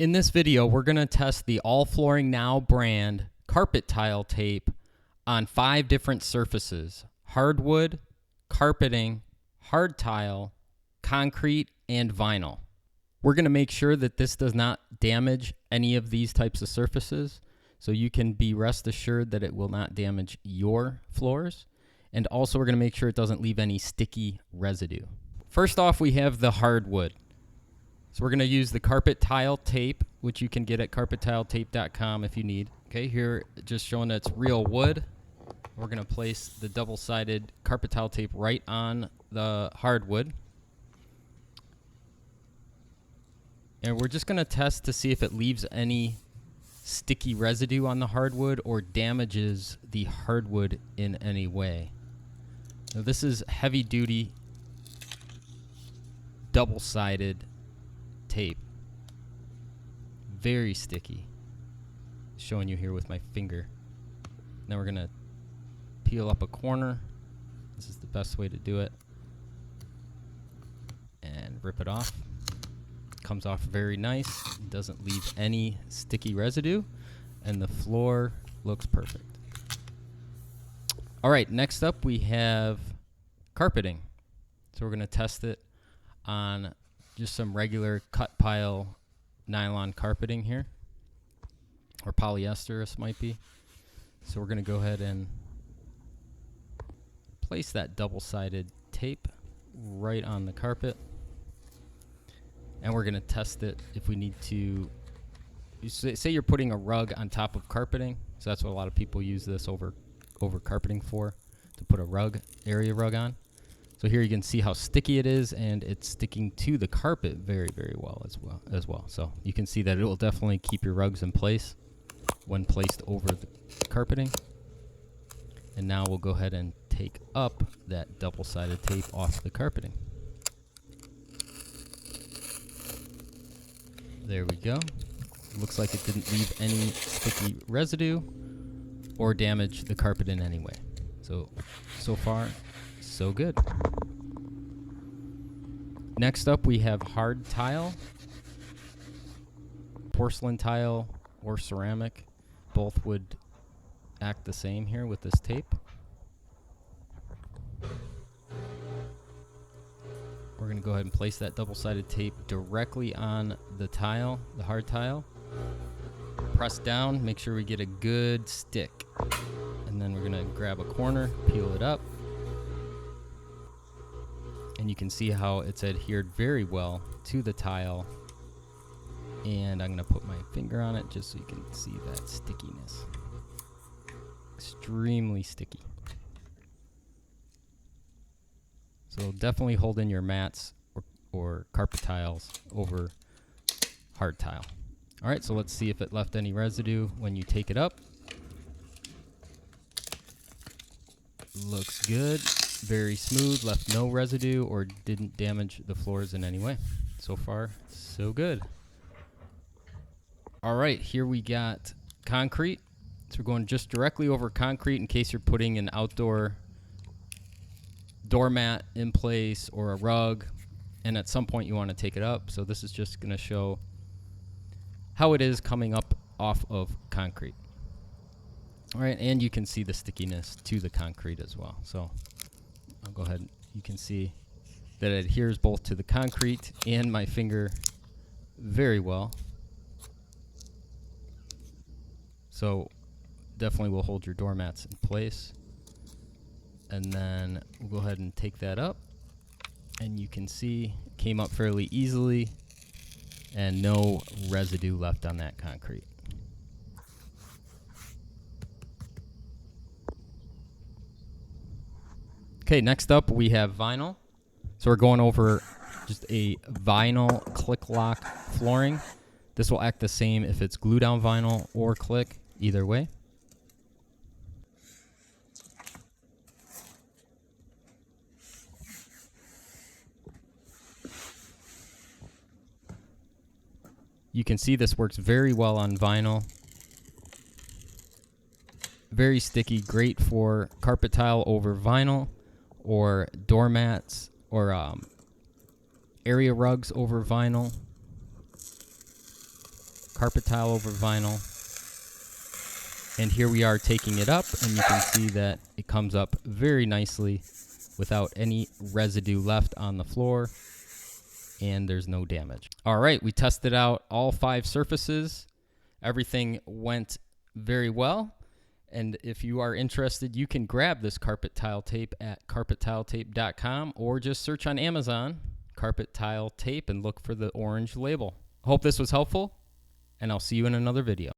In this video, we're going to test the All Flooring Now brand carpet tile tape on 5 different surfaces: hardwood, carpeting, hard tile, concrete, and vinyl. We're going to make sure that this does not damage any of these types of surfaces, so you can be rest assured that it will not damage your floors. And also we're going to make sure it doesn't leave any sticky residue. First off, we have the hardwood. So we're going to use the carpet tile tape, which you can get at carpettiletape.com if you need. Okay, here just showing that it's real wood. We're going to place the double-sided carpet tile tape right on the hardwood. And we're just going to test to see if it leaves any sticky residue on the hardwood or damages the hardwood in any way. Now, this is heavy-duty, double-sided tape. Very sticky. Showing you here with my finger. Now we're going to peel up a corner. This is the best way to do it. And rip it off. Comes off very nice. Doesn't leave any sticky residue. And the floor looks perfect. Alright, next up we have carpeting. So we're going to test it on just some regular cut pile nylon carpeting here, or polyester this might be. So we're going to go ahead and place that double-sided tape right on the carpet, and we're going to test it if we need to. Say you're putting a rug on top of carpeting, so that's what a lot of people use this over carpeting for, to put a area rug on. So here you can see how sticky it is, and it's sticking to the carpet very, very well as well. So you can see that it will definitely keep your rugs in place when placed over the carpeting. And now we'll go ahead and take up that double-sided tape off the carpeting. There we go. Looks like it didn't leave any sticky residue or damage the carpet in any way. So far, so good. Next up, we have hard tile, porcelain tile, or ceramic. Both would act the same here with this tape. We're going to go ahead and place that double-sided tape directly on the tile, the hard tile. Press down, make sure we get a good stick. And then we're going to grab a corner, peel it up. And you can see how it's adhered very well to the tile. And I'm going to put my finger on it just so you can see that stickiness. Extremely sticky. So definitely hold in your mats or carpet tiles over hard tile. Alright, so let's see if it left any residue when you take it up. Looks good. Very smooth, left no residue or didn't damage the floors in any way. So far, so good. All right, here we got concrete. So we're going just directly over concrete in case you're putting an outdoor doormat in place or a rug, and at some point you want to take it up. So this is just going to show how it is coming up off of concrete. All right, and you can see the stickiness to the concrete as well. So I'll go ahead. You can see that it adheres both to the concrete and my finger very well. So definitely will hold your doormats in place. And then we'll go ahead and take that up. And you can see it came up fairly easily and no residue left on that concrete. Okay, next up we have vinyl. So we're going over just a vinyl click lock flooring. This will act the same if it's glue down vinyl or click, either way. You can see this works very well on vinyl. Very sticky, great for carpet tile over vinyl, or doormats, or area rugs over vinyl. carpet tile over vinyl. And here we are taking it up, and you can see that it comes up very nicely without any residue left on the floor, and there's no damage. All right, we tested out all 5 surfaces. Everything went very well. And if you are interested, you can grab this carpet tile tape at carpettiletape.com or just search on Amazon, carpet tile tape, and look for the orange label. Hope this was helpful, and I'll see you in another video.